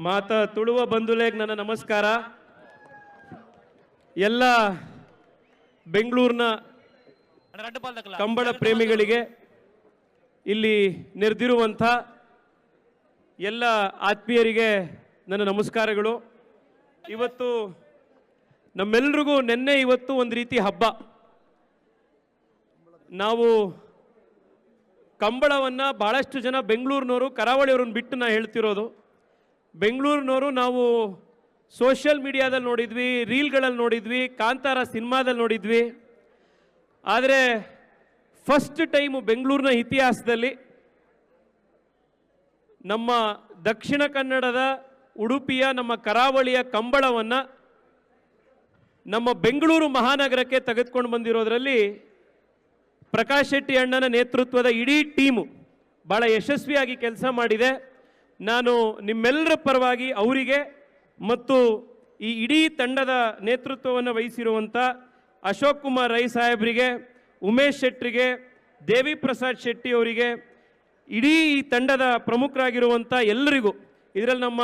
ಮಾತ ತುಳುವ ಬಂಧುಲೇಗ್ ನನ್ನ ನಮಸ್ಕಾರ. ಎಲ್ಲ ಬೆಂಗಳೂರಿನ ಕಂಬಳ ಪ್ರೇಮಿಗಳಿಗೆ, ಇಲ್ಲಿ ನೆರೆದಿರುವಂಥ ಎಲ್ಲ ಆತ್ಮೀಯರಿಗೆ ನನ್ನ ನಮಸ್ಕಾರಗಳು. ಇವತ್ತು ನಮ್ಮೆಲ್ರಿಗೂ ನಿನ್ನೆ ಇವತ್ತು ಒಂದು ರೀತಿ ಹಬ್ಬ. ನಾವು ಕಂಬಳವನ್ನು ಭಾಳಷ್ಟು ಜನ ಬೆಂಗಳೂರಿನವರು, ಕರಾವಳಿಯವ್ರನ್ನ ಬಿಟ್ಟು ನಾನು ಹೇಳ್ತಿರೋದು, ಬೆಂಗಳೂರಿನವರು ನಾವು ಸೋಷಿಯಲ್ ಮೀಡಿಯಾದಲ್ಲಿ ನೋಡಿದ್ವಿ, ರೀಲ್ಗಳಲ್ಲಿ ನೋಡಿದ್ವಿ, ಕಾಂತಾರ ಸಿನಿಮಾದಲ್ಲಿ ನೋಡಿದ್ವಿ. ಆದರೆ ಫಸ್ಟ್ ಟೈಮು ಬೆಂಗಳೂರಿನ ಇತಿಹಾಸದಲ್ಲಿ ನಮ್ಮ ದಕ್ಷಿಣ ಕನ್ನಡದ ಉಡುಪಿಯ ನಮ್ಮ ಕರಾವಳಿಯ ಕಂಬಳವನ್ನು ನಮ್ಮ ಬೆಂಗಳೂರು ಮಹಾನಗರಕ್ಕೆ ತೆಗೆದುಕೊಂಡು ಬಂದಿರೋದರಲ್ಲಿ ಪ್ರಕಾಶ್ ಶೆಟ್ಟಿ ಅಣ್ಣನ ನೇತೃತ್ವದ ಇಡೀ ಟೀಮು ಭಾಳ ಯಶಸ್ವಿಯಾಗಿ ಕೆಲಸ ಮಾಡಿದೆ. ನಾನು ನಿಮ್ಮೆಲ್ಲರ ಪರವಾಗಿ ಅವರಿಗೆ ಮತ್ತು ಈ ಇಡೀ ತಂಡದ ನೇತೃತ್ವವನ್ನು ವಹಿಸಿರುವಂಥ ಅಶೋಕ್ ಕುಮಾರ್ ರೈ ಸಾಹೇಬರಿಗೆ, ಉಮೇಶ್ ಶೆಟ್ಟಿಗೆ, ದೇವಿ ಪ್ರಸಾದ್ ಶೆಟ್ಟಿ ಅವರಿಗೆ, ಇಡೀ ಈ ತಂಡದ ಪ್ರಮುಖರಾಗಿರುವಂಥ ಎಲ್ಲರಿಗೂ, ಇದರಲ್ಲಿ ನಮ್ಮ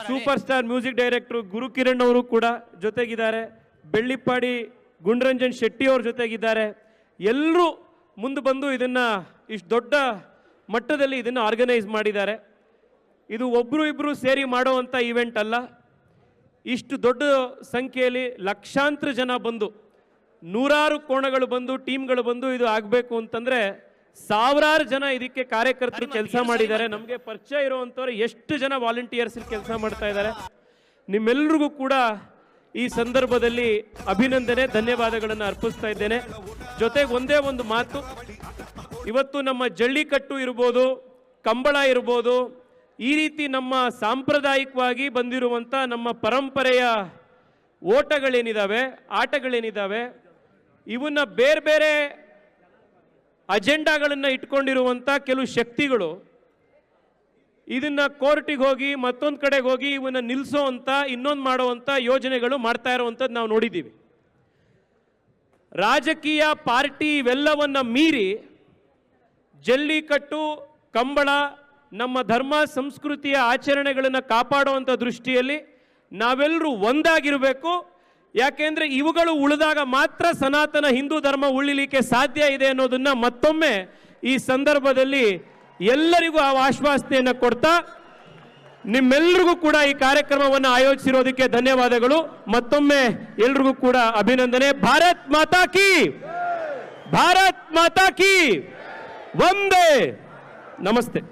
super star music director Gurukiran ಅವರು ಕೂಡ ಜೊತೆಗಿದ್ದಾರೆ, ಬೆಳ್ಳಿಪ್ಪಾಡಿ ಗುಂಡ್ರಂಜನ್ ಶೆಟ್ಟಿ ಅವ್ರ ಜೊತೆಗಿದ್ದಾರೆ. ಎಲ್ಲರೂ ಮುಂದೆ ಬಂದು ಇದನ್ನು ಇಷ್ಟು ದೊಡ್ಡ ಮಟ್ಟದಲ್ಲಿ ಇದನ್ನು ಆರ್ಗನೈಸ್ ಮಾಡಿದ್ದಾರೆ. ಇದು ಒಬ್ಬರು ಇಬ್ಬರು ಸೇರಿ ಮಾಡುವಂಥ ಇವೆಂಟ್ ಅಲ್ಲ. ಇಷ್ಟು ದೊಡ್ಡ ಸಂಖ್ಯೆಯಲ್ಲಿ ಲಕ್ಷಾಂತರ ಜನ ಬಂದು, ನೂರಾರು ಕೋಣಗಳು ಬಂದು, ಟೀಮ್ಗಳು ಬಂದು ಇದು ಆಗಬೇಕು ಅಂತಂದರೆ ಸಾವಿರಾರು ಜನ ಇದಕ್ಕೆ ಕಾರ್ಯಕರ್ತರು ಕೆಲಸ ಮಾಡಿದ್ದಾರೆ. ನಮಗೆ ಪರಿಚಯ ಇರುವಂಥವ್ರು ಎಷ್ಟು ಜನ ವಾಲಂಟಿಯರ್ಸ್ ಕೆಲಸ ಮಾಡ್ತಾ ಇದ್ದಾರೆ. ನಿಮ್ಮೆಲ್ರಿಗೂ ಕೂಡ ಈ ಸಂದರ್ಭದಲ್ಲಿ ಅಭಿನಂದನೆ, ಧನ್ಯವಾದಗಳನ್ನು ಅರ್ಪಿಸ್ತಾ ಇದ್ದೇನೆ. ಜೊತೆಗೆ ಒಂದೇ ಒಂದು ಮಾತು, ಇವತ್ತು ನಮ್ಮ ಜಳ್ಳಿಕಟ್ಟು ಇರ್ಬೋದು, ಕಂಬಳ ಇರ್ಬೋದು, ಈ ರೀತಿ ನಮ್ಮ ಸಾಂಪ್ರದಾಯಿಕವಾಗಿ ಬಂದಿರುವಂಥ ನಮ್ಮ ಪರಂಪರೆಯ ಓಟಗಳೇನಿದ್ದಾವೆ, ಆಟಗಳೇನಿದ್ದಾವೆ, ಇವನ್ನ ಬೇರೆ ಬೇರೆ ಅಜೆಂಡಾಗಳನ್ನು ಇಟ್ಕೊಂಡಿರುವಂಥ ಕೆಲವು ಶಕ್ತಿಗಳು ಇದನ್ನ ಕೋರ್ಟಿಗೆ ಹೋಗಿ ಮತ್ತೊಂದು ಕಡೆಗೆ ಹೋಗಿ ಇವನ್ನ ನಿಲ್ಲಿಸೋ ಅಂತ, ಇನ್ನೊಂದು ಮಾಡುವಂಥ ಯೋಜನೆಗಳು ಮಾಡ್ತಾ ಇರುವಂಥದ್ದು ನಾವು ನೋಡಿದ್ದೀವಿ. ರಾಜಕೀಯ ಪಾರ್ಟಿ ಇವೆಲ್ಲವನ್ನ ಮೀರಿ ಜಲ್ಲಿಕಟ್ಟು, ಕಂಬಳ, ನಮ್ಮ ಧರ್ಮ ಸಂಸ್ಕೃತಿಯ ಆಚರಣೆಗಳನ್ನು ಕಾಪಾಡುವಂಥ ದೃಷ್ಟಿಯಲ್ಲಿ ನಾವೆಲ್ಲರೂ ಒಂದಾಗಿರಬೇಕು. ಯಾಕೆಂದರೆ ಇವುಗಳು ಉಳಿದಾಗ ಮಾತ್ರ ಸನಾತನ ಹಿಂದೂ ಧರ್ಮ ಉಳಿಲಿಕ್ಕೆ ಸಾಧ್ಯ ಇದೆ ಅನ್ನೋದನ್ನ ಮತ್ತೊಮ್ಮೆ ಈ ಸಂದರ್ಭದಲ್ಲಿ ಎಲ್ಲರಿಗೂ ಆ ಆಶ್ವಾಸನೆಯನ್ನು ಕೊಡ್ತಾ, ನಿಮ್ಮೆಲ್ಲರಿಗೂ ಕೂಡ ಈ ಕಾರ್ಯಕ್ರಮವನ್ನು ಆಯೋಜಿಸಿರೋದಕ್ಕೆ ಧನ್ಯವಾದಗಳು. ಮತ್ತೊಮ್ಮೆ ಎಲ್ರಿಗೂ ಕೂಡ ಅಭಿನಂದನೆ. ಭಾರತ್ ಮಾತಾ ಕಿ, ಭಾರತ್ ಮಾತಾ ಕಿ, ವಂದೇ. ನಮಸ್ತೆ.